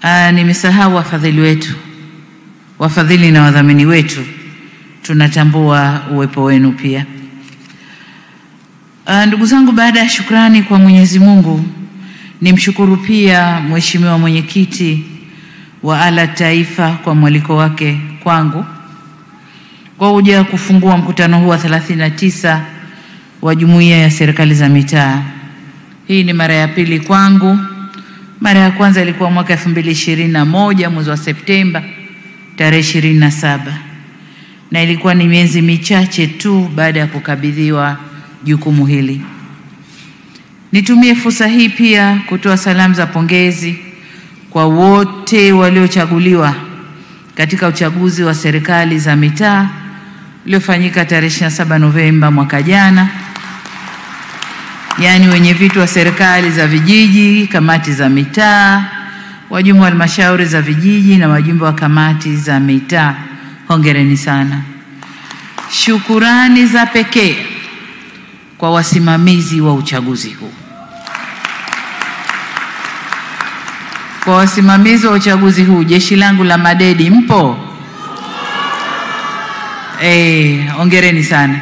Nimesahau wafadhili na wadhamini wetu, tunatambua uwepo wenu pia. Ndugu zangu, baada ya shukrani kwa Mwenyezi Mungu, nimshukuru pia Mheshimiwa Mwenyekiti wa ALAT Taifa kwa mwaliko wake kwangu kwa kuja kufungua mkutano huu wa 39 wa Jumuiya ya Serikali za Mitaa. Hii ni mara ya pili kwangu. Mara ya kwanza ilikuwa mwaka 2021 mwezi wa Septemba tarehe 27, na ilikuwa ni miezi michache tu baada ya kukabidhiwa jukumu hili. Nitumie fursa hii pia kutoa salamu za pongezi kwa wote waliochaguliwa katika uchaguzi wa serikali za mitaa uliofanyika tarehe 27 Novemba mwaka jana, yaani wenye viti wa serikali za vijiji, kamati za mitaa, wajumbe wa halmashauri za vijiji na wajumbe wa kamati za mitaa. Hongereni sana. Shukurani za pekee kwa wasimamizi wa uchaguzi huu. Kwa wasimamizi wa uchaguzi huu, jeshi langu la madedi mpo? Hongereni sana.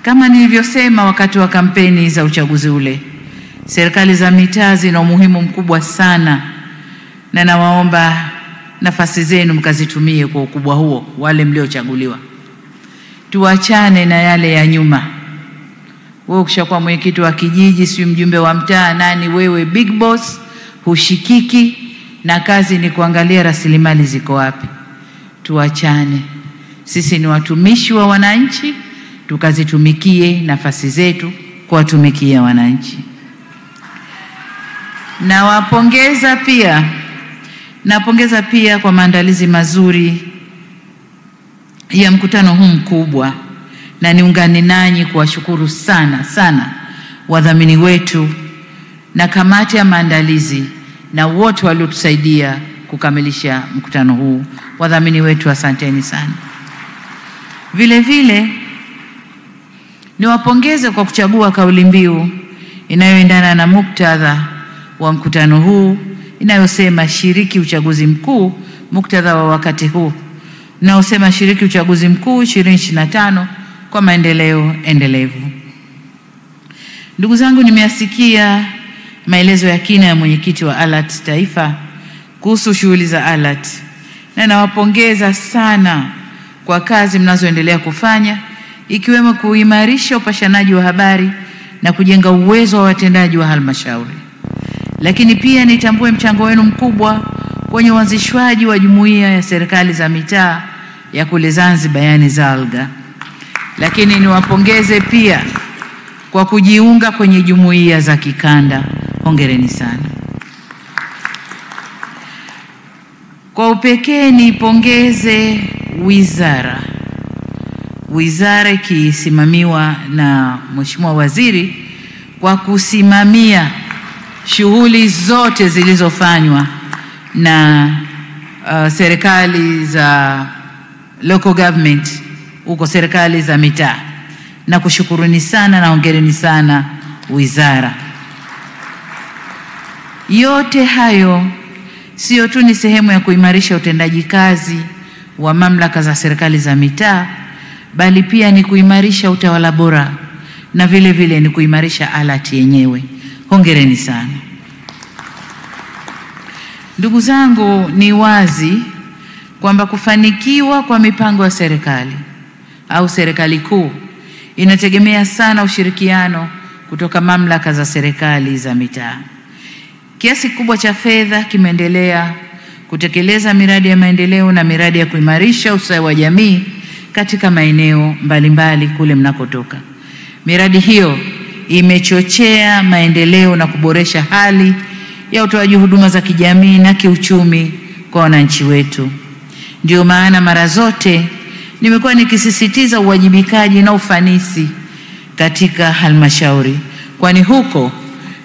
Kama nilivyosema wakati wa kampeni za uchaguzi ule, serikali za mitaa zina umuhimu mkubwa sana, na nawaomba nafasi zenu mkazitumie kwa ukubwa huo, wale mliochaguliwa. Tuachane na yale ya nyuma. Wewe ukishakuwa mwenyekiti wa kijiji, si mjumbe wa mtaa, nani wewe, big boss, hushikiki, na kazi ni kuangalia rasilimali ziko wapi. Tuachane. Sisi ni watumishi wa wananchi, tukazitumikie nafasi zetu kuwatumikia wananchi. Napongeza pia kwa maandalizi mazuri ya mkutano huu mkubwa, na niungane nanyi kuwashukuru sana wadhamini wetu na kamati ya maandalizi na wote waliotusaidia kukamilisha mkutano huu. Wadhamini wetu, asanteni sana. Vile vile niwapongeze kwa kuchagua kauli mbiu inayoendana na muktadha wa mkutano huu, inayosema shiriki uchaguzi mkuu, muktadha wa wakati huu unaosema shiriki uchaguzi mkuu 2025 kwa maendeleo endelevu. Ndugu zangu, nimeyasikia maelezo ya kina ya mwenyekiti wa ALAT Taifa kuhusu shughuli za ALAT, na nawapongeza sana kwa kazi mnazoendelea kufanya, ikiwemo kuimarisha upashanaji wa habari na kujenga uwezo wa watendaji wa halmashauri. Lakini pia nitambue mchango wenu mkubwa kwenye uanzishwaji wa Jumuiya ya Serikali za Mitaa ya kule Zanzibar, yani ZALGA. Lakini niwapongeze pia kwa kujiunga kwenye jumuiya za kikanda. Hongereni sana. Kwa upekee nipongeze wizara ikisimamiwa na Mheshimiwa Waziri kwa kusimamia shughuli zote zilizofanywa na serikali za local government huko, serikali za mitaa. Na kushukuruni sana na hongereni sana wizara. Yote hayo sio tu ni sehemu ya kuimarisha utendaji kazi wa mamlaka za serikali za mitaa, bali pia ni kuimarisha utawala bora na vile vile ni kuimarisha ALAT yenyewe. Hongereni sana. Ndugu zangu, ni wazi kwamba kufanikiwa kwa mipango ya serikali au serikali kuu inategemea sana ushirikiano kutoka mamlaka za serikali za mitaa. Kiasi kikubwa cha fedha kimeendelea kutekeleza miradi ya maendeleo na miradi ya kuimarisha ustawi wa jamii katika maeneo mbalimbali kule mnakotoka. Miradi hiyo imechochea maendeleo na kuboresha hali ya utoaji huduma za kijamii na kiuchumi kwa wananchi wetu. Ndio maana mara zote nimekuwa nikisisitiza uwajibikaji na ufanisi katika halmashauri, kwani huko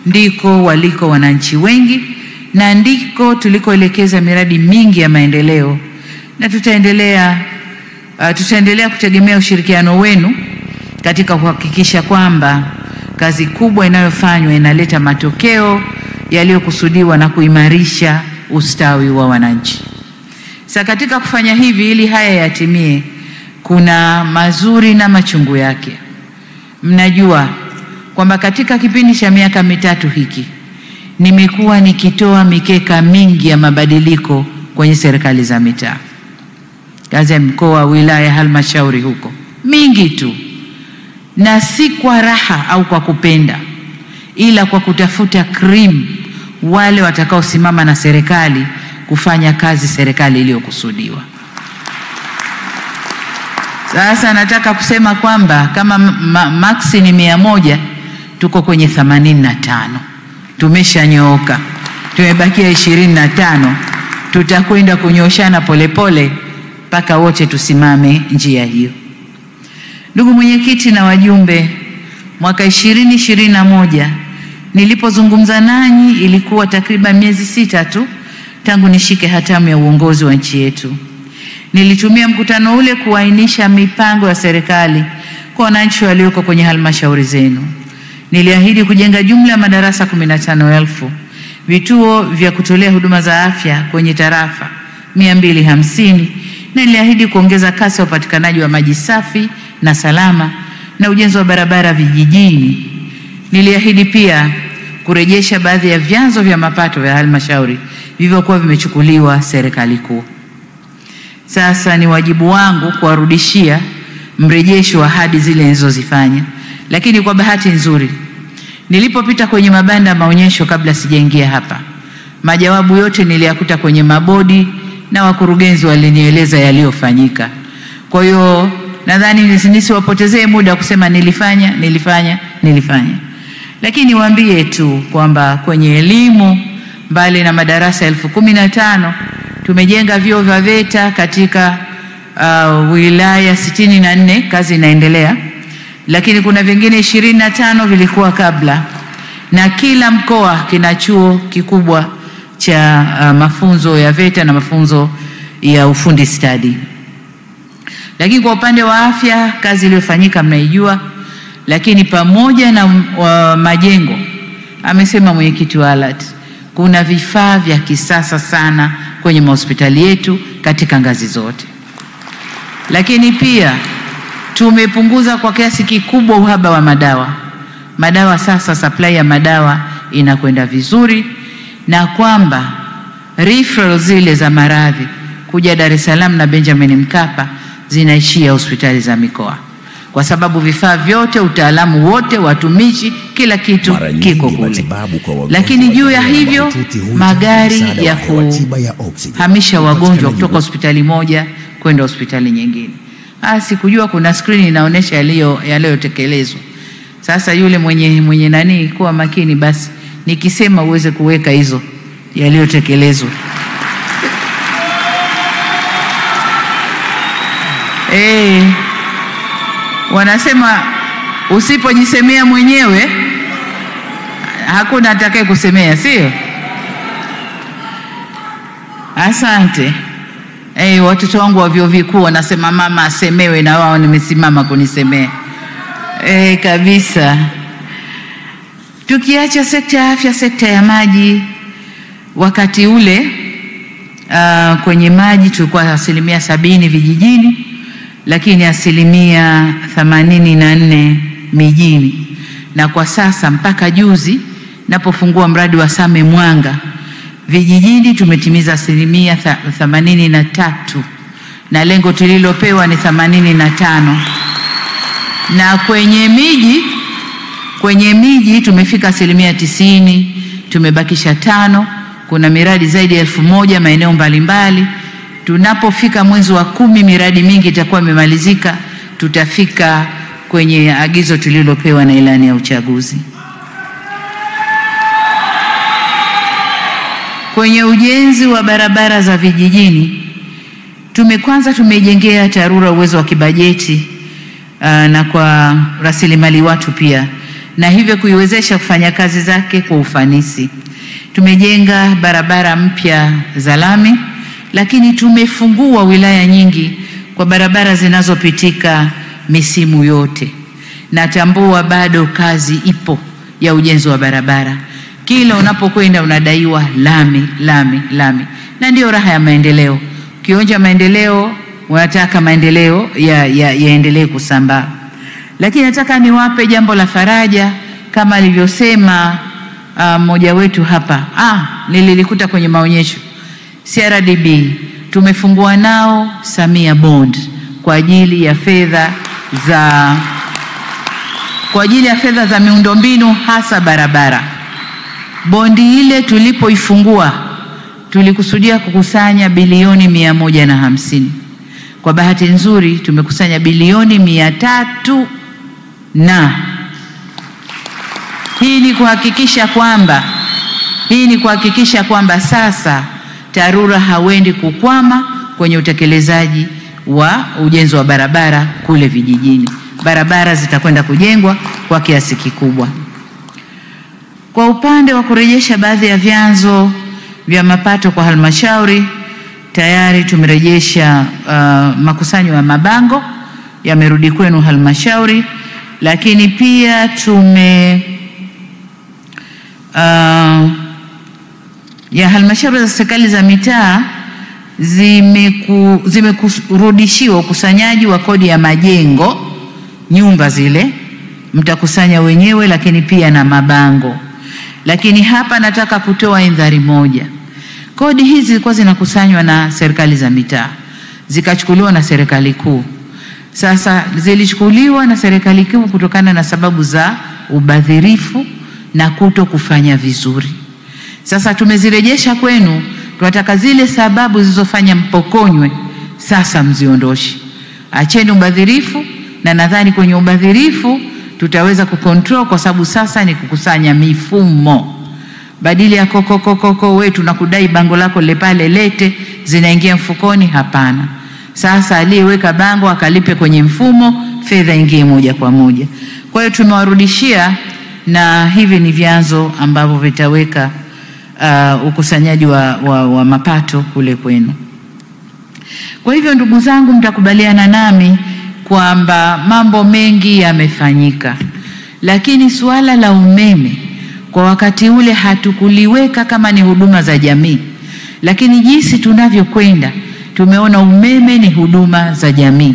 ndiko waliko wananchi wengi na ndiko tulikoelekeza miradi mingi ya maendeleo, na tutaendelea kutegemea ushirikiano wenu katika kuhakikisha kwamba kazi kubwa inayofanywa inaleta matokeo yaliyokusudiwa na kuimarisha ustawi wa wananchi. Sasa katika kufanya hivi ili haya yatimie, kuna mazuri na machungu yake. Mnajua kwamba katika kipindi cha miaka mitatu hiki nimekuwa nikitoa mikeka mingi ya mabadiliko kwenye serikali za mitaa, ngazi ya mkoa, wilaya, halmashauri, huko mingi tu, na si kwa raha au kwa kupenda, ila kwa kutafuta cream wale watakaosimama na serikali kufanya kazi serikali iliyokusudiwa. Sasa nataka kusema kwamba kama maxi ni 100, tuko kwenye 85. Tumeshanyooka, tumebakia 25. Tutakwenda kunyoshana polepole mpaka wote tusimame njia hiyo. Ndugu mwenyekiti na wajumbe, mwaka 2021 nilipozungumza nanyi ilikuwa takriban miezi 6 tu tangu nishike hatamu ya uongozi wa nchi yetu. Nilitumia mkutano ule kuainisha mipango ya serikali kwa wananchi walioko kwenye halmashauri zenu. Niliahidi kujenga jumla ya madarasa 15,000, vituo vya kutolea huduma za afya kwenye tarafa 250, na niliahidi kuongeza kasi ya upatikanaji wa maji safi na salama na ujenzi wa barabara vijijini. Niliahidi pia kurejesha baadhi ya vyanzo vya mapato vya halmashauri vilivyokuwa vimechukuliwa serikali kuu. Sasa ni wajibu wangu kuwarudishia mrejesho wa ahadi zile nilizozifanya. Lakini kwa bahati nzuri, nilipopita kwenye mabanda maonyesho kabla sijaingia hapa, majawabu yote niliyakuta kwenye mabodi na wakurugenzi walinieleza yaliyofanyika. Kwa hiyo nadhani nisiwapotezee muda kusema nilifanya. Lakini niwaambie tu kwamba kwenye elimu, mbali na madarasa 15,000, tumejenga vyuo vya VETA katika wilaya 64, kazi inaendelea. Lakini kuna vingine 25 vilikuwa kabla, na kila mkoa kina chuo kikubwa cha mafunzo ya VETA na mafunzo ya ufundi stadi. Lakini kwa upande wa afya, kazi iliyofanyika mnaijua. Lakini pamoja na majengo, amesema mwenyekiti wa ALAT, kuna vifaa vya kisasa sana kwenye mahospitali yetu katika ngazi zote. Lakini pia tumepunguza kwa kiasi kikubwa uhaba wa madawa. Sasa supply ya madawa inakwenda vizuri, na kwamba referral zile za maradhi kuja Dar es Salaam na Benjamin Mkapa zinaishia hospitali za mikoa, kwa sababu vifaa vyote, utaalamu wote, watumishi, kila kitu kiko kule. Lakini juu ya hivyo, magari ya kuhamisha wagonjwa kutoka hospitali moja kwenda hospitali nyingine. Sikujua kuna screen inaonyesha yaliyotekelezwa. Sasa yule mwenye nani, kuwa makini basi nikisema uweze kuweka hizo yaliyotekelezwa. Wanasema usipojisemea mwenyewe hakuna atakaye kusemea, sio? Asante. Watoto wangu wa vyuo vikuu wanasema mama asemewe, na wao nimesimama kunisemea. Kabisa. Tukiacha sekta ya afya, sekta ya maji, wakati ule kwenye maji tulikuwa 70% vijijini, lakini 84% mijini. Na kwa sasa mpaka juzi napofungua mradi wa Same Mwanga, vijijini tumetimiza 83%, na lengo tulilopewa ni 85%. Na kwenye miji tumefika 90%, tumebakisha 5. Kuna miradi zaidi ya 1000 maeneo mbalimbali. Tunapofika mwezi wa 10 miradi mingi itakuwa imemalizika, tutafika kwenye agizo tulilopewa na ilani ya uchaguzi. Kwenye ujenzi wa barabara za vijijini, tumejengea TARURA uwezo wa kibajeti na kwa rasilimali watu pia, na hivyo kuiwezesha kufanya kazi zake kwa ufanisi. Tumejenga barabara mpya za lami, lakini tumefungua wilaya nyingi kwa barabara zinazopitika misimu yote. Natambua bado kazi ipo ya ujenzi wa barabara. Kila unapokwenda unadaiwa lami, lami, lami. Na ndio raha ya maendeleo. Ukionja maendeleo, unataka maendeleo yaendelee kusambaa. Lakini nataka niwape jambo la faraja kama alivyosema mmoja wetu hapa. Nililikuta kwenye maonyesho. CRDB tumefungua nao Samia Bond kwa ajili ya fedha za miundombinu hasa barabara. Bondi ile tulipoifungua tulikusudia kukusanya bilioni 150. Kwa bahati nzuri tumekusanya bilioni 300, na hii ni kuhakikisha kwamba sasa TARURA hawendi kukwama kwenye utekelezaji wa ujenzi wa barabara kule vijijini. Barabara zitakwenda kujengwa kwa kiasi kikubwa. Kwa upande wa kurejesha baadhi ya vyanzo vya mapato kwa halmashauri, tayari tumerejesha makusanyo ya mabango yamerudi kwenu halmashauri, lakini pia halmashauri za serikali za mitaa zimekurudishiwa ukusanyaji wa kodi ya majengo, nyumba zile mtakusanya wenyewe, lakini pia na mabango. Lakini hapa nataka kutoa indhari moja. Kodi hizi zilikuwa zinakusanywa na serikali za mitaa, zikachukuliwa na serikali kuu. Sasa zilichukuliwa na serikali kuu kutokana na sababu za ubadhirifu na kuto kufanya vizuri. Sasa tumezirejesha kwenu, tunataka zile sababu zilizofanya mpokonywe sasa mziondoshe. Acheni ubadhirifu, na nadhani kwenye ubadhirifu tutaweza kucontrol kwa sababu sasa ni kukusanya mifumo. Badili ya koko wetu na kudai bango lako le pale lete zinaingia mfukoni, hapana. Sasa aliyeweka bango akalipe kwenye mfumo, fedha ingie moja kwa moja. Kwa hiyo tumewarudishia, na hivi ni vyanzo ambavyo vitaweka ukusanyaji wa mapato kule kwenu. Kwa hivyo ndugu zangu, mtakubaliana nami kwamba mambo mengi yamefanyika, lakini suala la umeme kwa wakati ule hatukuliweka kama ni huduma za jamii, lakini jinsi tunavyokwenda tumeona umeme ni huduma za jamii,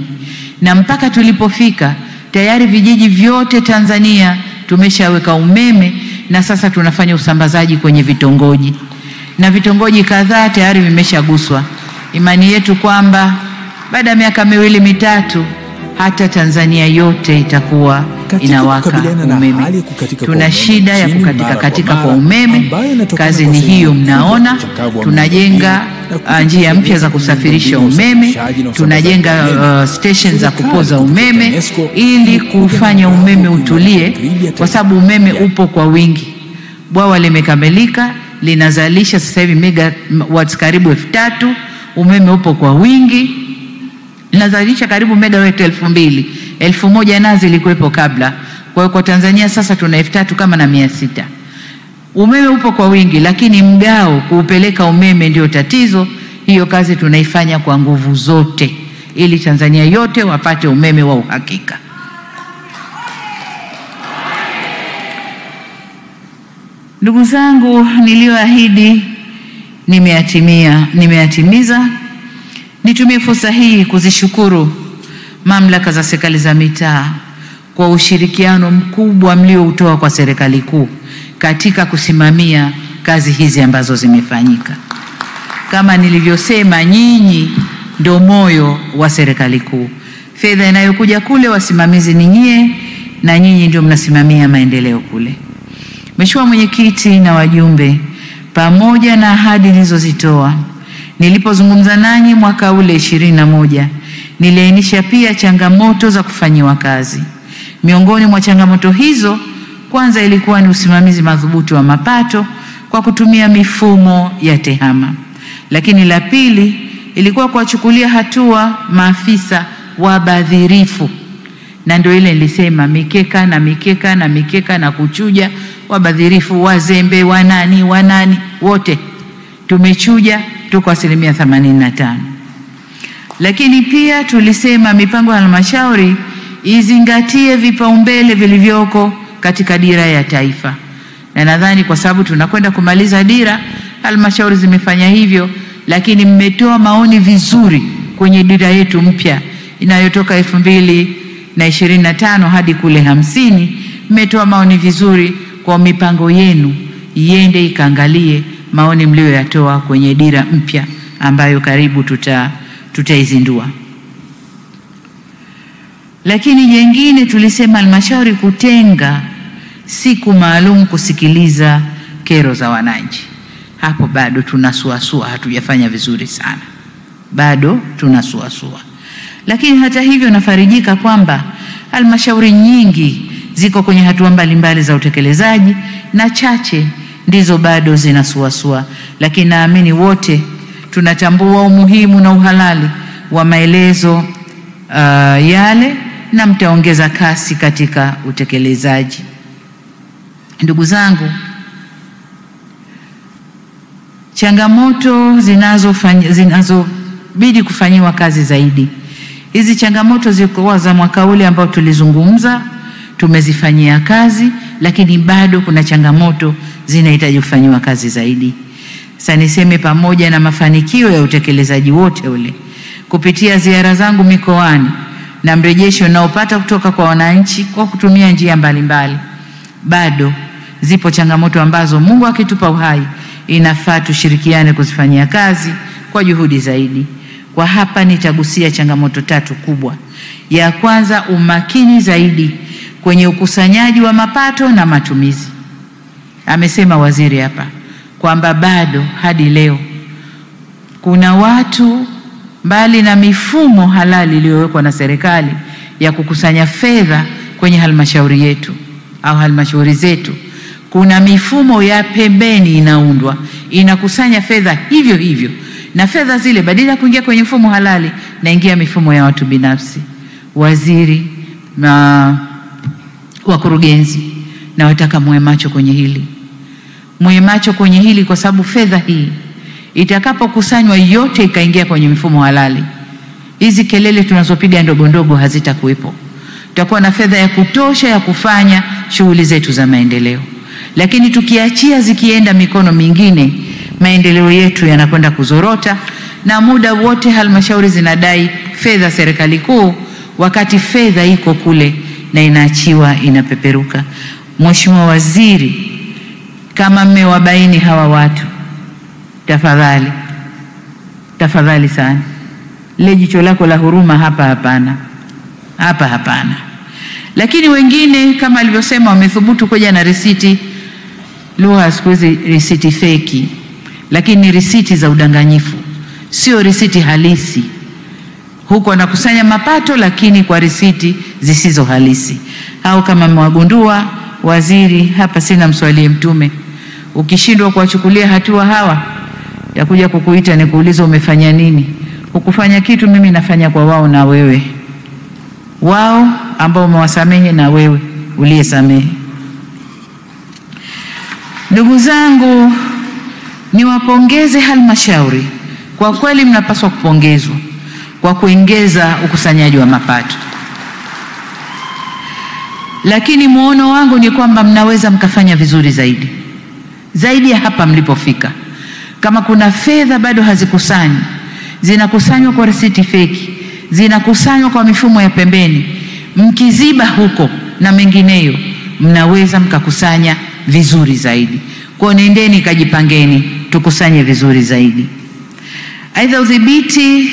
na mpaka tulipofika tayari vijiji vyote Tanzania tumeshaweka umeme, na sasa tunafanya usambazaji kwenye vitongoji, na vitongoji kadhaa tayari vimeshaguswa. Imani yetu kwamba baada ya miaka 2-3 hata Tanzania yote itakuwa inawaka umeme. Tuna shida ya kukatika kwa umeme. Kazi ni hiyo, mnaona tunajenga njia mpya za kusafirisha umeme, tunajenga station za kupoza umeme ili kufanya umeme utulie, kwa sababu umeme upo kwa wingi. Bwawa limekamilika, linazalisha sasa hivi megawatts karibu 3000. Umeme upo kwa wingi, linazalisha karibu megawatts 2000. 1000 nazo zilikuwepo kabla. Kwa hiyo kwa Tanzania sasa tuna 3000 kama na 600. Umeme upo kwa wingi, lakini mgao kuupeleka umeme ndio tatizo. Hiyo kazi tunaifanya kwa nguvu zote ili Tanzania yote wapate umeme wa uhakika. Ndugu zangu, niliyoahidi nimeyatimiza. Nitumie fursa hii kuzishukuru mamlaka za serikali za mitaa kwa ushirikiano mkubwa mlioutoa kwa serikali kuu katika kusimamia kazi hizi ambazo zimefanyika. Kama nilivyosema, nyinyi ndio moyo wa serikali kuu. Fedha inayokuja kule, wasimamizi ni nyie, na nyinyi ndio mnasimamia maendeleo kule. Mheshimiwa Mwenyekiti na wajumbe, pamoja na ahadi nilizozitoa nilipozungumza nanyi mwaka ule 21, niliainisha pia changamoto za kufanyiwa kazi. Miongoni mwa changamoto hizo, kwanza ilikuwa ni usimamizi madhubuti wa mapato kwa kutumia mifumo ya TEHAMA. Lakini la pili ilikuwa kuwachukulia hatua maafisa wabadhirifu, na ndio ile nilisema mikeka na kuchuja wabadhirifu, wazembe, wanani wote tumechuja, tuko 85%. Lakini pia tulisema mipango ya halmashauri izingatie vipaumbele vilivyoko katika dira ya taifa. na nadhani kwa sababu tunakwenda kumaliza dira, halmashauri zimefanya hivyo, lakini mmetoa maoni vizuri kwenye dira yetu mpya inayotoka 2025 hadi kule 50. Mmetoa maoni vizuri kwa mipango yenu iende ikaangalie maoni mlioyatoa kwenye dira mpya ambayo karibu tutaizindua. Lakini jengine tulisema halmashauri kutenga siku maalum kusikiliza kero za wananchi. Hapo bado tunasuasua, hatujafanya vizuri sana, bado tunasuasua. Lakini hata hivyo nafarijika kwamba halmashauri nyingi ziko kwenye hatua mbalimbali za utekelezaji na chache ndizo bado zinasuasua, lakini naamini wote tunatambua umuhimu na uhalali wa maelezo yale na mtaongeza kasi katika utekelezaji. Ndugu zangu, changamoto zinazobidi kufanyiwa kazi zaidi. Hizi changamoto zilikuwa za mwaka ule ambao tulizungumza, tumezifanyia kazi, lakini bado kuna changamoto zinahitaji kufanyiwa kazi zaidi. Sasa niseme pamoja na mafanikio ya utekelezaji wote ule kupitia ziara zangu mikoani na mrejesho naopata kutoka kwa wananchi kwa kutumia njia mbalimbali, bado zipo changamoto ambazo Mungu akitupa uhai inafaa tushirikiane kuzifanyia kazi kwa juhudi zaidi. Kwa hapa nitagusia changamoto 3 kubwa. Ya kwanza, umakini zaidi kwenye ukusanyaji wa mapato na matumizi. Amesema waziri hapa kwamba bado hadi leo kuna watu, mbali na mifumo halali iliyowekwa na serikali ya kukusanya fedha kwenye halmashauri yetu au halmashauri zetu, kuna mifumo ya pembeni inaundwa inakusanya fedha hivyo hivyo, na fedha zile badala ya kuingia kwenye mfumo halali naingia mifumo ya watu binafsi. Waziri na wakurugenzi, na wataka muwe macho kwenye hili, muwe macho kwenye hili, kwa sababu fedha hii itakapokusanywa yote ikaingia kwenye mifumo halali, hizi kelele tunazopiga ndogo ndogo hazitakuwepo. Tutakuwa na fedha ya kutosha ya kufanya shughuli zetu za maendeleo. Lakini tukiachia zikienda mikono mingine, maendeleo yetu yanakwenda kuzorota, na muda wote halmashauri zinadai fedha serikali kuu, wakati fedha iko kule na inaachiwa inapeperuka. Mheshimiwa Waziri, kama mmewabaini hawa watu, tafadhali sana, le jicho lako la huruma hapa hapana. Lakini wengine kama alivyosema wamethubutu kuja na risiti, lugha siku hizi risiti feki, lakini ni risiti za udanganyifu, sio risiti halisi. Huko anakusanya mapato lakini kwa risiti zisizo halisi. Au kama mwagundua, waziri, hapa sina mswalie mtume, ukishindwa kuwachukulia hatua hawa, takuja kukuita nikuuliza umefanya nini. Ukufanya kitu, mimi nafanya kwa wao na wewe, wao ambao umewasamehe na wewe uliyesamehe. Ndugu zangu, niwapongeze halmashauri, kwa kweli mnapaswa kupongezwa kwa kuongeza ukusanyaji wa mapato. Lakini muono wangu ni kwamba mnaweza mkafanya vizuri zaidi ya hapa mlipofika. Kama kuna fedha bado hazikusanyi, zinakusanywa kwa risiti feki, zinakusanywa kwa mifumo ya pembeni, mkiziba huko na mengineyo, mnaweza mkakusanya vizuri zaidi. Kwa nendeni kajipangeni, tukusanye vizuri zaidi. Aidha, udhibiti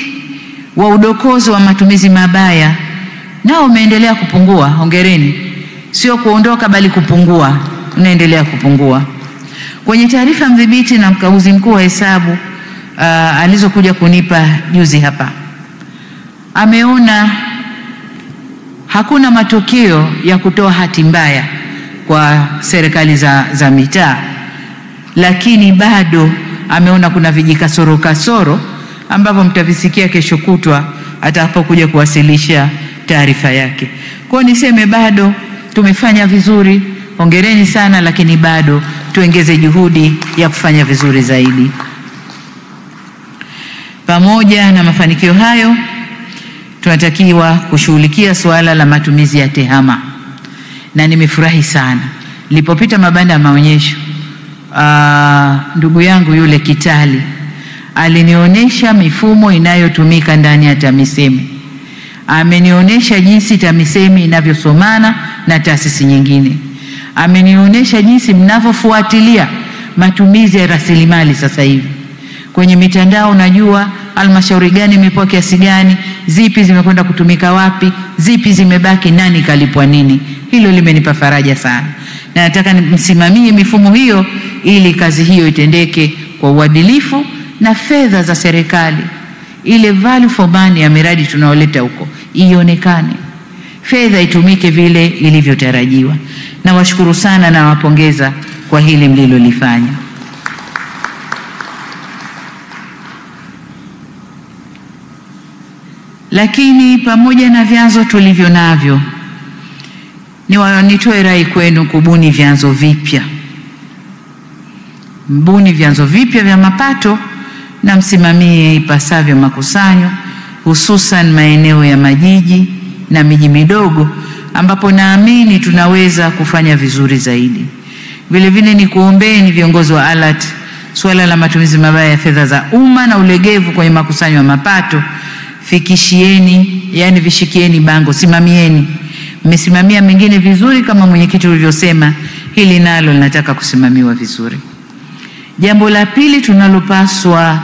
wa udokozi wa matumizi mabaya nao umeendelea kupungua. Hongereni, sio kuondoka bali kupungua, unaendelea kupungua. Kwenye taarifa mdhibiti na mkaguzi mkuu wa hesabu alizokuja kunipa juzi hapa, ameona hakuna matokeo ya kutoa hati mbaya kwa serikali za mitaa, lakini bado ameona kuna vijikasoro ambavyo mtavisikia kesho kutwa atakapokuja kuwasilisha taarifa yake. Kwa niseme bado tumefanya vizuri, hongereni sana, lakini bado tuongeze juhudi ya kufanya vizuri zaidi. Pamoja na mafanikio hayo, tunatakiwa kushughulikia suala la matumizi ya tehama, na nimefurahi sana Nilipopita mabanda ya maonyesho, ndugu yangu yule Kitali alinionyesha mifumo inayotumika ndani ya TAMISEMI. Amenionyesha jinsi TAMISEMI inavyosomana na taasisi nyingine. Amenionyesha jinsi mnavyofuatilia matumizi ya rasilimali sasa hivi. Kwenye mitandao najua halmashauri gani imepewa kiasi gani, zipi zimekwenda kutumika wapi, zipi zimebaki, nani kalipwa nini. Hilo limenipa faraja sana. Na nataka msimamie mifumo hiyo ili kazi hiyo itendeke kwa uadilifu na fedha za serikali, ile value for money ya miradi tunaoleta huko ionekane. Fedha itumike vile ilivyotarajiwa. Na washukuru sana na wapongeza kwa hili mlilolifanya. Lakini pamoja na vyanzo tulivyo navyo, nitoe rai kwenu kubuni vyanzo vipya. Mbuni vyanzo vipya vya mapato na msimamie ipasavyo makusanyo, hususan maeneo ya majiji na miji midogo ambapo naamini tunaweza kufanya vizuri zaidi. Vile vile ni kuombeeni viongozi wa ALAT, suala la matumizi mabaya ya fedha za umma na ulegevu kwenye makusanyo ya mapato fikishieni, yani vishikieni bango, simamieni. Mmesimamia mengine vizuri kama mwenyekiti ulivyosema, hili nalo linataka kusimamiwa vizuri. Jambo la pili tunalopaswa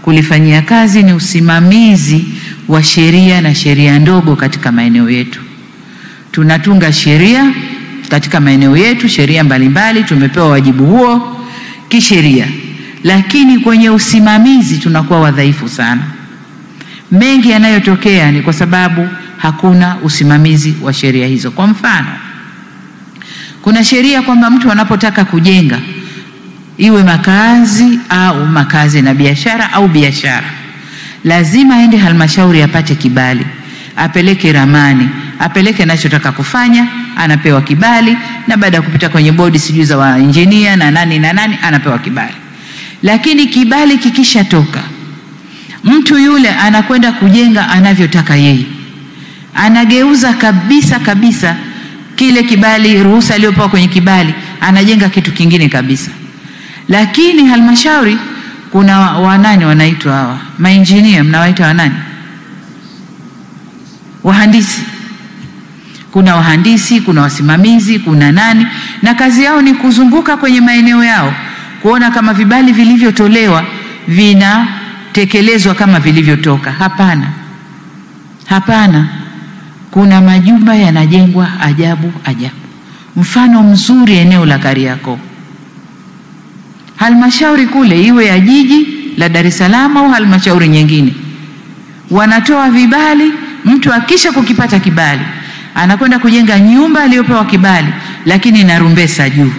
kulifanyia kazi ni usimamizi wa sheria na sheria ndogo katika maeneo yetu. Tunatunga sheria katika maeneo yetu, sheria mbalimbali, tumepewa wajibu huo kisheria, lakini kwenye usimamizi tunakuwa wadhaifu sana. Mengi yanayotokea ni kwa sababu hakuna usimamizi wa sheria hizo. Kwa mfano, kuna sheria kwamba mtu anapotaka kujenga, iwe makazi au makazi na biashara au biashara, lazima aende halmashauri apate kibali, apeleke ramani, apeleke anachotaka kufanya, anapewa kibali, na baada ya kupita kwenye bodi sijui za wa engineer na nani anapewa kibali. Lakini kibali kikisha toka, mtu yule anakwenda kujenga anavyotaka yeye. Anageuza kabisa kile kibali, ruhusa aliyopewa kwenye kibali, anajenga kitu kingine kabisa. Lakini halmashauri kuna wanani wanaitwa hawa maengineer, mnawaita wanani? Wahandisi. Kuna wahandisi, kuna wasimamizi, kuna nani, na kazi yao ni kuzunguka kwenye maeneo yao kuona kama vibali vilivyotolewa vinatekelezwa kama vilivyotoka. Hapana. Kuna majumba yanajengwa ajabu. Mfano mzuri eneo la Kariakoo. Halmashauri kule, iwe ya jiji la Dar es Salaam au halmashauri nyingine, wanatoa vibali. Mtu akisha kukipata kibali anakwenda kujenga nyumba aliyopewa kibali, lakini na rumbesa juu.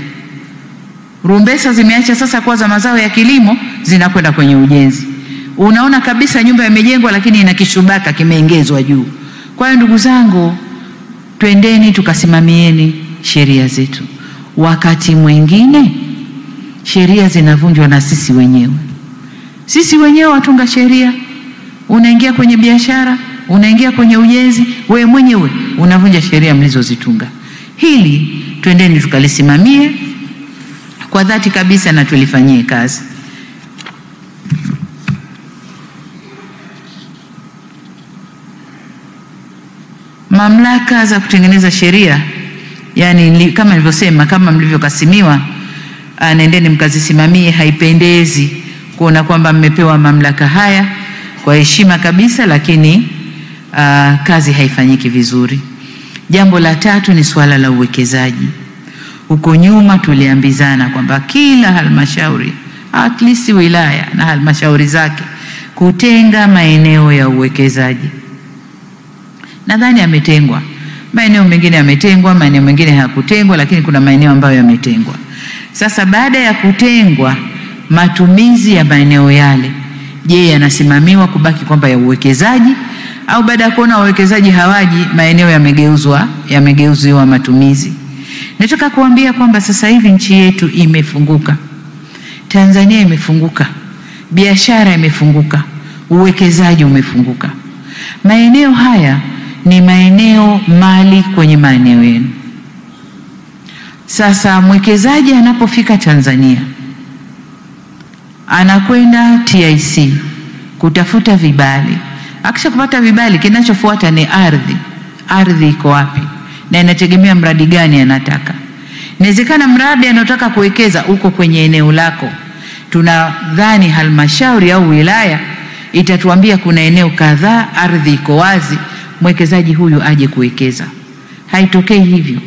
Rumbesa zimeacha sasa kwa za mazao ya kilimo, zinakwenda kwenye ujenzi. Unaona kabisa nyumba imejengwa lakini ina kishubaka kimeongezwa juu. Kwa hiyo ndugu zangu, twendeni tukasimamieni sheria zetu. Wakati mwingine sheria zinavunjwa na sisi wenyewe. Sisi wenyewe watunga sheria. Unaingia kwenye biashara, unaingia kwenye ujenzi, wewe mwenyewe unavunja sheria mlizozitunga. Hili twendeni tukalisimamie kwa dhati kabisa na tulifanyie kazi. Mamlaka za kutengeneza sheria, yani kama nilivyosema, kama mlivyokasimiwa, nendeni mkazisimamie. Haipendezi kuona kwamba mmepewa mamlaka haya kwa heshima kabisa, lakini kazi haifanyiki vizuri. Jambo la tatu ni swala la uwekezaji. Huko nyuma tuliambizana kwamba kila halmashauri, at least wilaya na halmashauri zake, kutenga maeneo ya uwekezaji. Nadhani yametengwa. Maeneo mengine yametengwa, maeneo mengine hayakutengwa, lakini kuna maeneo ambayo yametengwa. Sasa baada ya kutengwa, matumizi ya maeneo yale, je, yanasimamiwa kubaki kwamba ya uwekezaji, au baada ya kuona wawekezaji hawaji, maeneo yamegeuziwa matumizi? Nataka kuambia kwamba sasa hivi nchi yetu imefunguka. Tanzania imefunguka. Biashara imefunguka. Uwekezaji umefunguka. Maeneo haya ni maeneo mali kwenye maeneo yenu. Sasa mwekezaji anapofika Tanzania anakwenda TIC kutafuta vibali. Akisha kupata vibali, kinachofuata ni ardhi. Ardhi iko wapi na inategemea mradi gani anataka. Inawezekana mradi anataka kuwekeza uko kwenye eneo lako. Tunadhani halmashauri au wilaya itatuambia kuna eneo kadhaa ardhi iko wazi, mwekezaji huyu aje kuwekeza. Haitokei hivyo.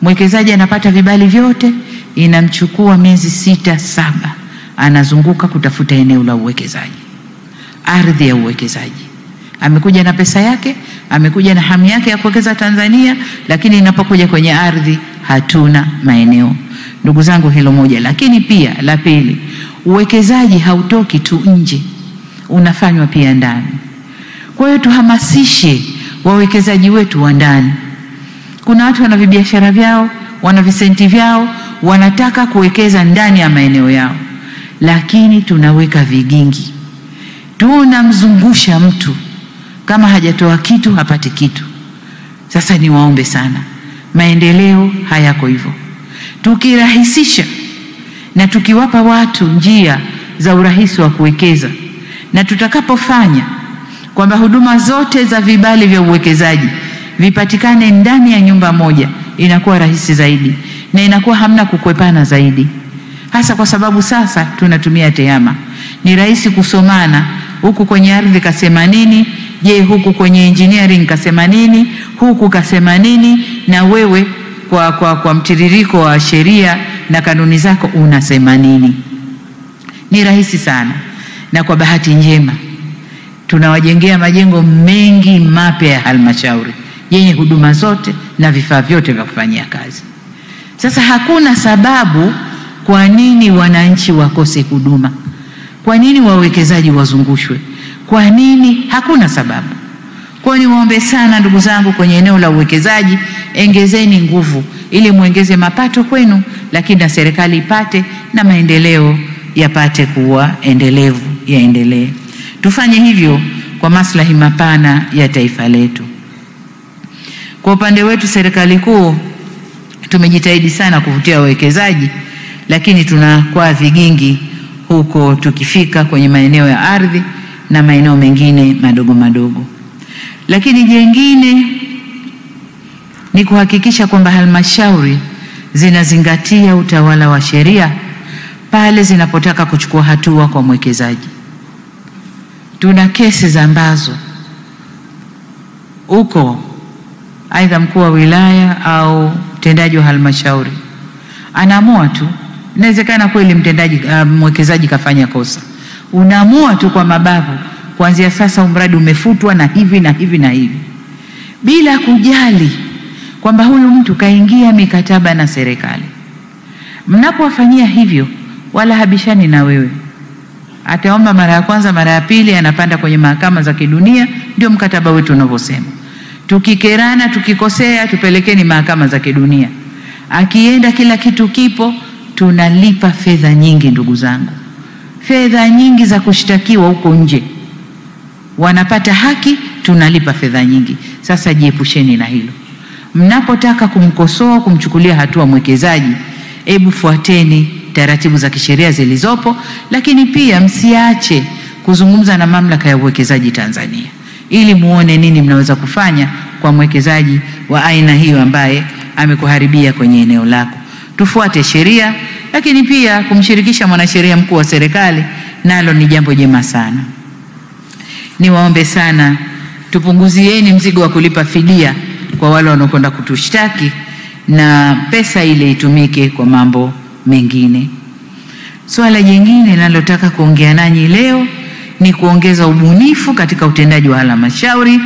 Mwekezaji anapata vibali vyote, inamchukua miezi 6-7, anazunguka kutafuta eneo la uwekezaji, ardhi ya uwekezaji. Amekuja na pesa yake, amekuja na hamu yake ya kuwekeza Tanzania, lakini inapokuja kwenye ardhi hatuna maeneo. Ndugu zangu, hilo moja. Lakini pia la pili, uwekezaji hautoki tu nje, unafanywa pia ndani. Kwa hiyo tuhamasishe wawekezaji wetu wa ndani. Kuna watu wana biashara vyao, wana visenti vyao, wanataka kuwekeza ndani ya maeneo yao, lakini tunaweka vigingi. Tunamzungusha mtu, kama hajatoa kitu hapati kitu. Sasa niwaombe sana, maendeleo hayako hivyo. Tukirahisisha na tukiwapa watu njia za urahisi wa kuwekeza, na tutakapofanya kwamba huduma zote za vibali vya uwekezaji vipatikane ndani ya nyumba moja, inakuwa rahisi zaidi na inakuwa hamna kukwepana zaidi. Hasa kwa sababu sasa tunatumia tehama. Ni rahisi kusomana, huku kwenye ardhi kasema nini, je huku kwenye engineering kasema nini, huku kasema nini, na wewe kwa mtiririko wa sheria na kanuni zako unasema nini. Ni rahisi sana, na kwa bahati njema tunawajengea majengo mengi mapya ya halmashauri yenye huduma zote na vifaa vyote vya kufanyia kazi. Sasa hakuna sababu kwa nini wananchi wakose huduma, kwa nini wawekezaji wazungushwe, kwa nini? Hakuna sababu. Kwa hiyo niwaombe sana ndugu zangu, kwenye eneo la uwekezaji ongezeni nguvu ili muongeze mapato kwenu, lakini na serikali ipate na maendeleo yapate kuwa endelevu, yaendelee. Tufanye hivyo kwa maslahi mapana ya taifa letu. Kwa upande wetu serikali kuu tumejitahidi sana kuvutia wawekezaji, lakini tunakuwa vigingi huko tukifika kwenye maeneo ya ardhi na maeneo mengine madogo madogo. Lakini jengine ni kuhakikisha kwamba halmashauri zinazingatia utawala wa sheria pale zinapotaka kuchukua hatua kwa mwekezaji. Tuna kesi ambazo uko aidha mkuu wa wilaya au mtendaji wa halmashauri anaamua tu, inawezekana kweli mwekezaji kafanya kosa, unaamua tu kwa mabavu, kuanzia sasa mradi umefutwa na hivi na hivi na hivi, bila kujali kwamba huyu mtu kaingia mikataba na serikali. Mnapowafanyia hivyo, wala habishani na wewe, ataomba mara ya kwanza, mara ya pili, anapanda kwenye mahakama za kidunia. Ndio mkataba wetu unavyosema, tukikerana, tukikosea, tupelekeni mahakama za kidunia. Akienda kila kitu kipo, tunalipa fedha nyingi ndugu zangu, fedha nyingi za kushtakiwa huko nje, wanapata haki, tunalipa fedha nyingi. Sasa jiepusheni na hilo. Mnapotaka kumkosoa, kumchukulia hatua mwekezaji, hebu fuateni taratibu za kisheria zilizopo, lakini pia msiache kuzungumza na mamlaka ya uwekezaji Tanzania ili muone nini mnaweza kufanya kwa mwekezaji wa aina hiyo ambaye amekuharibia kwenye eneo lako. Tufuate sheria, lakini pia kumshirikisha mwanasheria mkuu wa serikali nalo ni jambo jema sana. Niwaombe sana, tupunguzieni mzigo wa kulipa fidia kwa wale wanaokwenda kutushtaki, na pesa ile itumike kwa mambo mengine. Swala jingine ninalotaka kuongea nanyi leo ni kuongeza ubunifu katika utendaji wa halmashauri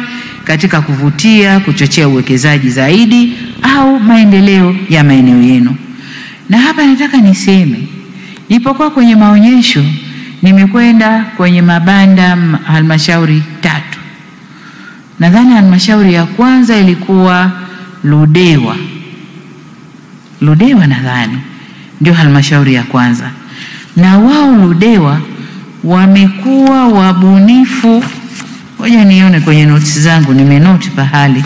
katika kuvutia, kuchochea uwekezaji zaidi au maendeleo ya maeneo yenu. Na hapa nataka niseme, nilipokuwa kwenye maonyesho, nimekwenda kwenye mabanda halmashauri 3. Nadhani halmashauri ya kwanza ilikuwa Ludewa. Ludewa nadhani ndio halmashauri ya kwanza. Na wao Ludewa wamekuwa wabunifu. Ngoja nione kwenye notes zangu, nimenoti pahali,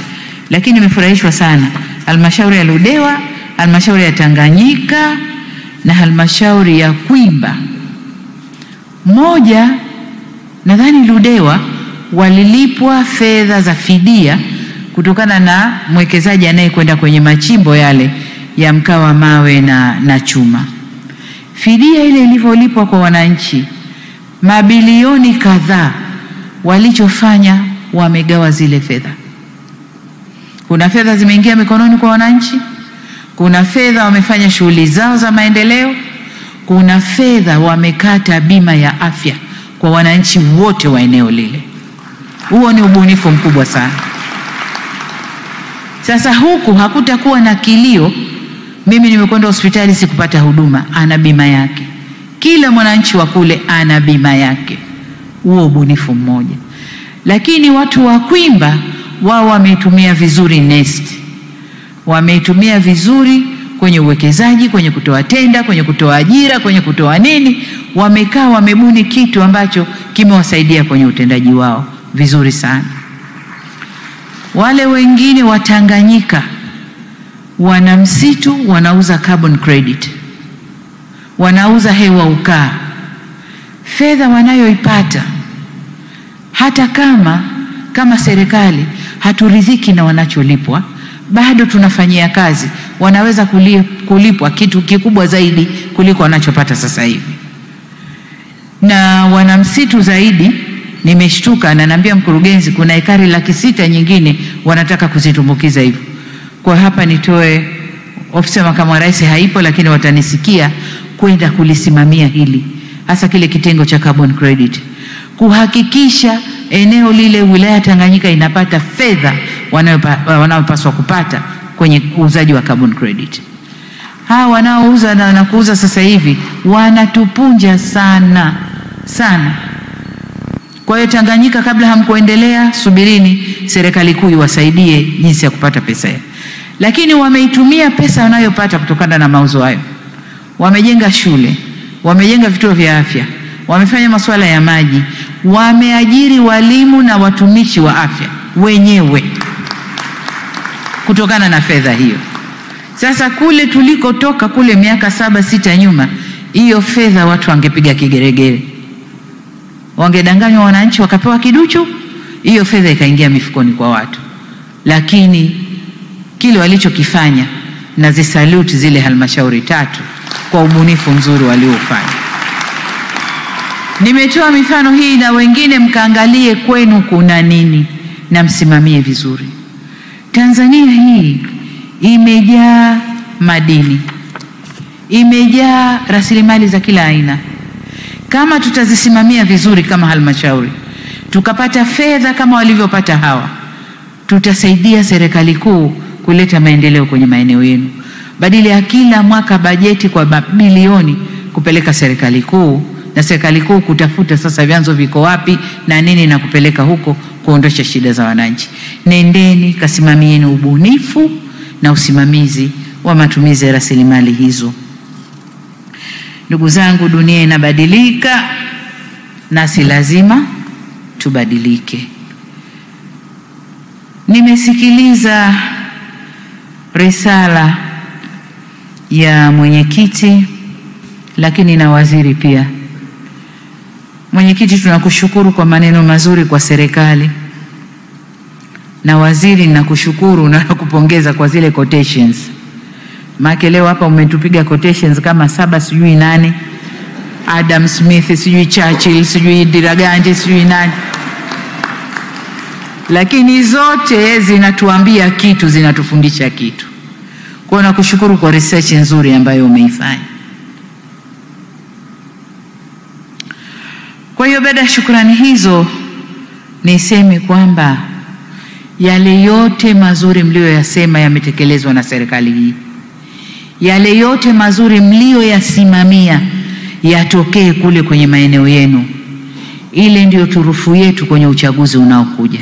lakini nimefurahishwa sana. Halmashauri ya Ludewa halmashauri ya Tanganyika na halmashauri ya Kwimba. Moja, nadhani Ludewa walilipwa fedha za fidia kutokana na mwekezaji anayekwenda kwenye machimbo yale ya mkaa wa mawe na chuma. Fidia ile ilivyolipwa kwa wananchi, mabilioni kadhaa, walichofanya wamegawa zile fedha. Kuna fedha zimeingia mikononi kwa wananchi, kuna fedha wamefanya shughuli zao za maendeleo, kuna fedha wamekata bima ya afya kwa wananchi wote wa eneo lile. Huo ni ubunifu mkubwa sana. Sasa huku hakutakuwa na kilio, mimi nimekwenda hospitali sikupata huduma, ana bima yake. Kila mwananchi wa kule ana bima yake. Huo ubunifu mmoja. Lakini watu wa Kwimba wao wameitumia vizuri NeST. Wameitumia vizuri kwenye uwekezaji, kwenye kutoa tenda, kwenye kutoa ajira, kwenye kutoa nini. Wamekaa wamebuni kitu ambacho kimewasaidia kwenye utendaji wao vizuri sana. Wale wengine wa Tanganyika wana msitu, wanauza carbon credit, wanauza hewa ukaa. Fedha wanayoipata, hata kama serikali haturidhiki na wanacholipwa, bado tunafanyia kazi, wanaweza kulipwa kitu kikubwa zaidi kuliko wanachopata sasa hivi. Na wana msitu zaidi, nimeshtuka na naambia mkurugenzi kuna ekari 600 nyingine wanataka kuzitumbukiza hivyo. Kwa hapa nitoe, ofisi ya makamu wa rais haipo lakini watanisikia, kwenda kulisimamia hili, hasa kile kitengo cha carbon credit, kuhakikisha eneo lile wilaya Tanganyika inapata fedha wanayopaswa kupata kwenye uuzaji wa carbon credit. Hawa wanaouza na kuuza sasa hivi wanatupunja sana sana. Kwa hiyo Tanganyika, kabla hamkuendelea, subirini serikali kuu iwasaidie jinsi ya kupata pesa hiyo. Lakini wameitumia pesa wanayopata kutokana na mauzo hayo. Wamejenga shule, wamejenga vituo vya afya, wamefanya masuala ya maji, wameajiri walimu na watumishi wa afya wenyewe kutokana na fedha hiyo. Sasa kule tulikotoka kule miaka 7-6 nyuma, hiyo fedha watu wangepiga kigeregere. Wangedanganywa wananchi wakapewa kiduchu, hiyo fedha ikaingia mifukoni kwa watu. Lakini kile walichokifanya, na zisalute zile halmashauri 3 kwa ubunifu mzuri waliofanya. Nimetoa mifano hii na wengine mkaangalie kwenu kuna nini na msimamie vizuri. Tanzania hii imejaa madini, imejaa rasilimali za kila aina. Kama tutazisimamia vizuri kama halmashauri, tukapata fedha kama walivyopata hawa, tutasaidia serikali kuu kuleta maendeleo kwenye maeneo yenu. Badala ya kila mwaka bajeti kwa bilioni kupeleka serikali kuu, na serikali kuu kutafuta sasa vyanzo viko wapi na nini na kupeleka huko kuondosha shida za wananchi. Nendeni kasimamieni ubunifu na usimamizi wa matumizi ya rasilimali hizo. Ndugu zangu, dunia inabadilika, nasi lazima tubadilike. Nimesikiliza risala ya mwenyekiti lakini na waziri pia. Mwenyekiti, tunakushukuru kwa maneno mazuri kwa serikali, na waziri nakushukuru na nakupongeza kwa zile quotations. Maana leo hapa umetupiga quotations kama 7 sijui nani, Adam Smith, sijui Churchill, sijui Indira Gandhi, sijui nani, lakini zote zinatuambia kitu, zinatufundisha kitu. Kwa hiyo nakushukuru kwa research nzuri ambayo umeifanya. Kwa hiyo baada ya shukrani hizo, niseme kwamba yale yote mazuri mlioyasema yametekelezwa na serikali hii. Yale yote mazuri mlioyasimamia yatokee kule kwenye maeneo yenu. Ile ndio turufu yetu kwenye uchaguzi unaokuja.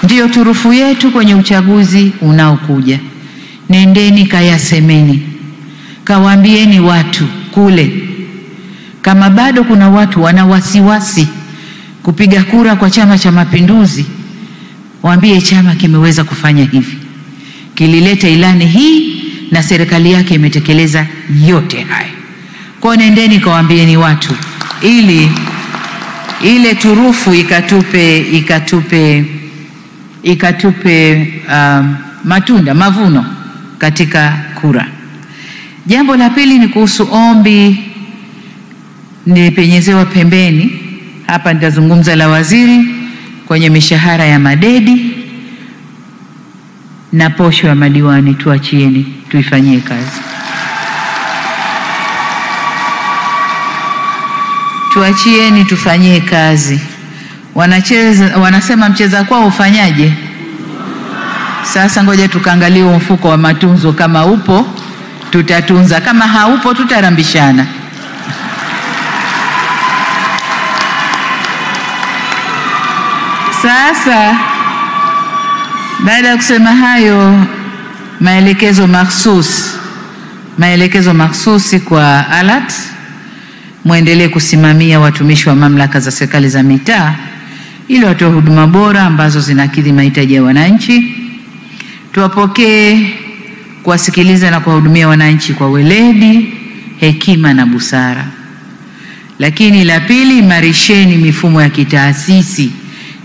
Ndio turufu yetu kwenye uchaguzi unaokuja. Nendeni kayasemeni, kawaambieni watu kule. Kama bado kuna watu wana wasiwasi kupiga kura kwa Chama cha Mapinduzi, waambie chama kimeweza kufanya hivi, kilileta ilani hii na serikali yake imetekeleza yote haya. Kwa nendeni kawaambieni watu ili ile turufu ikatupe matunda, mavuno katika kura. Jambo la pili ni kuhusu ombi nilipenyezewa pembeni. Hapa nitazungumza la waziri kwenye mishahara ya madedi na posho ya madiwani. Tuachieni tuifanyie kazi. Tuachieni tufanyie kazi. Wanasema mcheza kwao ufanyaje? Sasa ngoja tukaangalie mfuko wa matunzo, kama upo tutatunza, kama haupo tutarambishana. Sasa baada ya kusema hayo, maelekezo mahsusi kwa ALAT, muendelee kusimamia watumishi wa mamlaka za serikali za mitaa ili watoe huduma bora ambazo zinakidhi mahitaji ya wananchi. Tuwapokee, kuwasikiliza na kuwahudumia wananchi kwa weledi, hekima na busara. Lakini la pili, imarisheni mifumo ya kitaasisi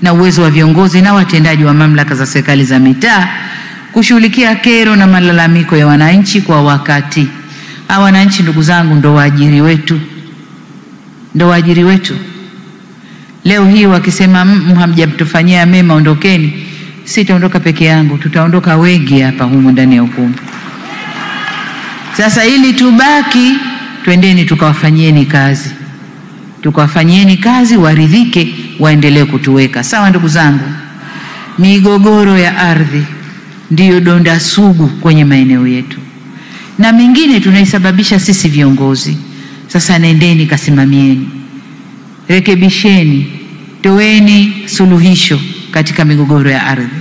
na uwezo wa viongozi na watendaji wa mamlaka za serikali za mitaa kushughulikia kero na malalamiko ya wananchi kwa wakati. Hawa wananchi, ndugu zangu, ndo waajiri wetu. Leo hii wakisema hamjatufanyia mema, ondokeni, sitaondoka peke yangu, tutaondoka wengi hapa humu ndani ya ukumbi. Sasa ili tubaki, twendeni tukawafanyieni kazi, waridhike, waendelee kutuweka sawa. Ndugu zangu, migogoro ya ardhi ndiyo donda sugu kwenye maeneo yetu, na mingine tunaisababisha sisi viongozi. Sasa nendeni kasimamieni, rekebisheni, toweni suluhisho katika migogoro ya ardhi.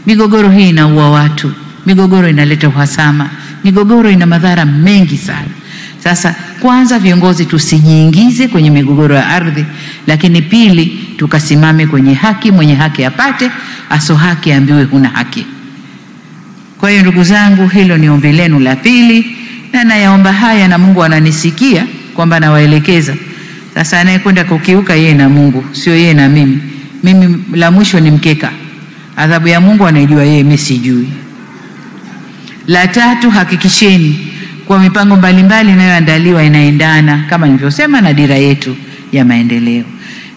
Migogoro hii inaua watu, migogoro inaleta uhasama, migogoro ina madhara mengi sana. Sasa kwanza, viongozi tusijiingize kwenye migogoro ya ardhi, lakini pili, tukasimame kwenye haki. Mwenye haki apate, aso haki ambiwe huna haki. Kwa hiyo ndugu zangu, hilo ni ombi lenu la pili, na nayaomba haya na Mungu ananisikia kwamba nawaelekeza. Sasa anayekwenda kukiuka yeye na Mungu, sio yeye na mimi. Mimi la mwisho ni mkeka. Adhabu ya Mungu anaijua yeye, mimi sijui. La tatu, hakikisheni kwa mipango mbalimbali inayoandaliwa inaendana kama nilivyosema na dira yetu ya maendeleo.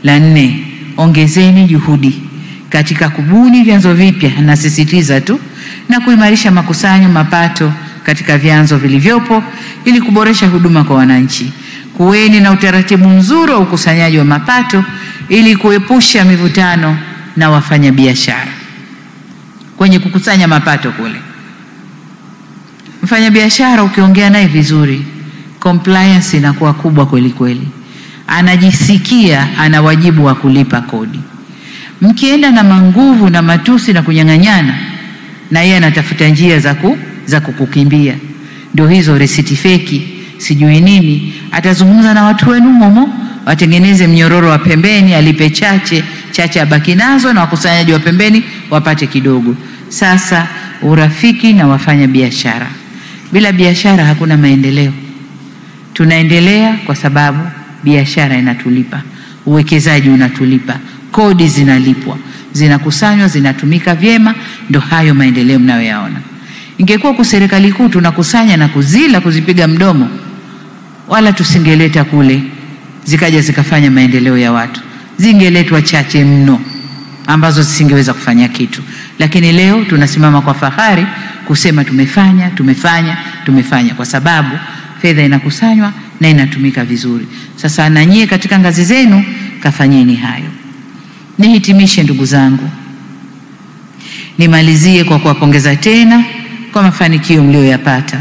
La nne, ongezeni juhudi katika kubuni vyanzo vipya, nasisitiza tu, na kuimarisha makusanyo mapato katika vyanzo vilivyopo ili kuboresha huduma kwa wananchi. Kuweni na utaratibu mzuri wa ukusanyaji wa mapato ili kuepusha mivutano na wafanyabiashara. Kwenye kukusanya mapato kule, mfanyabiashara ukiongea naye vizuri, compliance inakuwa kubwa kweli kweli, anajisikia ana wajibu wa kulipa kodi. Mkienda na manguvu na matusi na kunyang'anyana, na yeye anatafuta njia za kukukimbia. Ndio hizo risiti feki, sijui nini. Atazungumza na watu wenu momo, watengeneze mnyororo wa pembeni, alipe chache abaki nazo, na wakusanyaji wa pembeni wapate kidogo. Sasa urafiki na wafanya biashara, bila biashara hakuna maendeleo. Tunaendelea kwa sababu biashara inatulipa, uwekezaji unatulipa, kodi zinalipwa, zinakusanywa, zinatumika vyema, ndo hayo maendeleo mnayoyaona. Ingekuwa kwa serikali kuu tunakusanya na kuzipiga mdomo, wala tusingeleta kule zikaja zikafanya maendeleo ya watu. Zingeletwa chache mno ambazo zisingeweza kufanya kitu. Lakini leo tunasimama kwa fahari kusema tumefanya kwa sababu fedha inakusanywa na inatumika vizuri. Sasa na nyie katika ngazi zenu kafanyeni hayo. Nihitimishe ndugu zangu, nimalizie kwa kuwapongeza tena kwa mafanikio mlioyapata.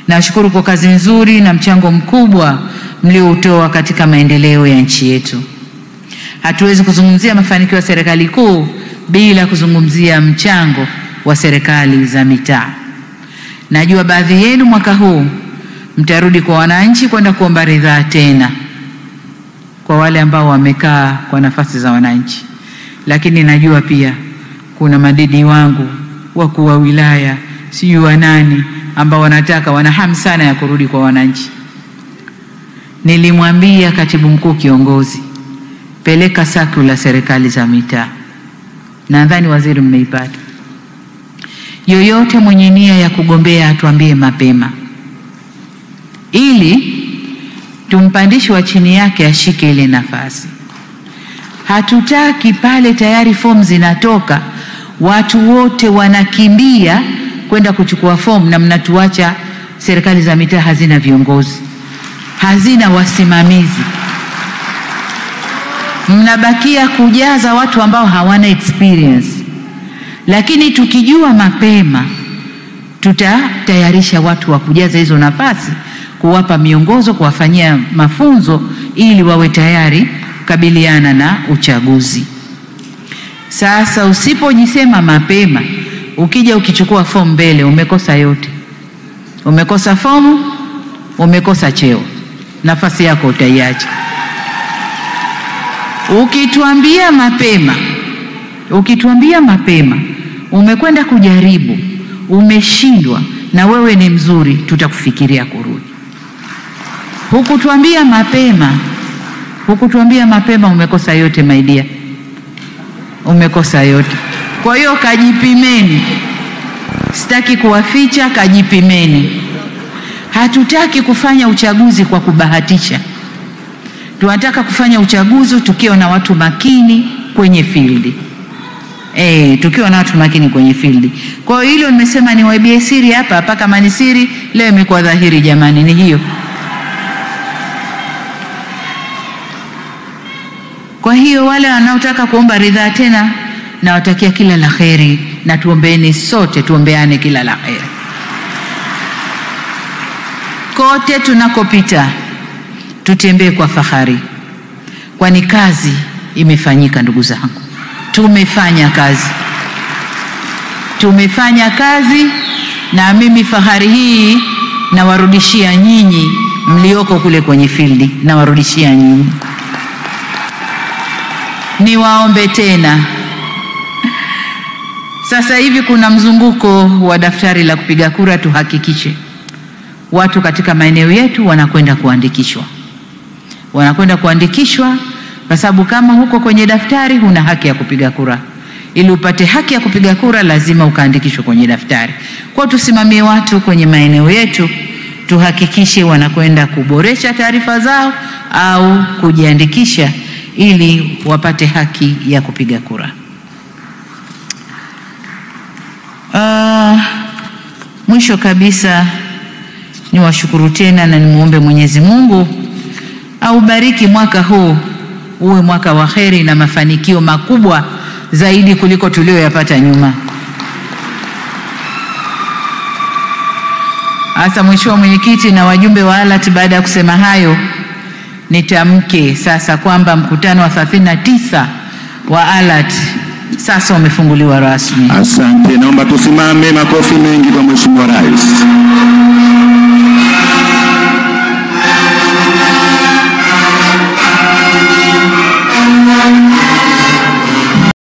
Nashukuru kwa kazi nzuri na mchango mkubwa mlioutoa katika maendeleo ya nchi yetu. Hatuwezi kuzungumzia mafanikio ya serikali kuu bila kuzungumzia mchango wa serikali za mitaa. Najua baadhi yenu mwaka huu mtarudi kwa wananchi kwenda kuomba ridhaa tena, kwa wale ambao wamekaa kwa nafasi za wananchi. Lakini najua pia kuna madidi wangu wakuu wa wilaya, sijui wanani ambao wana hamu sana ya kurudi kwa wananchi. Nilimwambia katibu mkuu kiongozi, peleka sakula serikali za mitaa. Nadhani waziri mmeipata. Yoyote mwenye nia ya kugombea atuambie mapema, ili tumpandishi wa chini yake ashike ile nafasi. Hatutaki pale tayari fomu zinatoka watu wote wanakimbia kwenda kuchukua fomu, na mnatuacha serikali za mitaa hazina viongozi, hazina wasimamizi, mnabakia kujaza watu ambao hawana experience. Lakini tukijua mapema, tutatayarisha watu wa kujaza hizo nafasi, kuwapa miongozo, kuwafanyia mafunzo ili wawe tayari kukabiliana na uchaguzi. Sasa usipojisema mapema, ukija ukichukua fomu mbele, umekosa yote. Umekosa fomu, umekosa cheo, nafasi yako utaiacha. Ukituambia mapema, umekwenda kujaribu, umeshindwa na wewe ni mzuri, tutakufikiria kurudi. Hukutuambia mapema, umekosa yote my dear. Umekosa yote. Kwa hiyo kajipimeni. Sitaki kuwaficha, kajipimeni. Hatutaki kufanya uchaguzi kwa kubahatisha. Tunataka kufanya uchaguzi tukiwa na watu makini kwenye field. Tukiwa na watu makini kwenye field. Kwa hiyo hilo nimesema ni waibie siri hapa, kama ni siri leo imekuwa dhahiri jamani, ni hiyo. Kwa hiyo wale wanaotaka kuomba ridhaa tena, na watakia kila la kheri, na tuombeeni sote, tuombeane kila la kheri. Kote tunakopita tutembee kwa fahari, kwani kazi imefanyika ndugu zangu. Tumefanya kazi, na mimi fahari hii nawarudishia nyinyi mlioko kule kwenye field, nawarudishia nyinyi. Niwaombe tena, sasa hivi kuna mzunguko wa daftari la kupiga kura. Tuhakikishe watu katika maeneo yetu wanakwenda kuandikishwa, kwa sababu kama huko kwenye daftari huna haki ya kupiga kura. Ili upate haki ya kupiga kura lazima ukaandikishwe kwenye daftari. Kwa tusimamie watu kwenye maeneo yetu, tuhakikishe wanakwenda kuboresha taarifa zao au kujiandikisha ili wapate haki ya kupiga kura. Mwisho kabisa niwashukuru tena na nimuombe Mwenyezi Mungu aubariki mwaka huu, uwe mwaka wa kheri na mafanikio makubwa zaidi kuliko tulioyapata nyuma. Hasa Mheshimiwa Mwenyekiti na wajumbe wa ALAT, baada ya kusema hayo, nitamke sasa kwamba mkutano wa 39 wa ALAT sasa umefunguliwa rasmi. Asante, naomba tusimame, makofi mengi kwa Mheshimiwa Rais.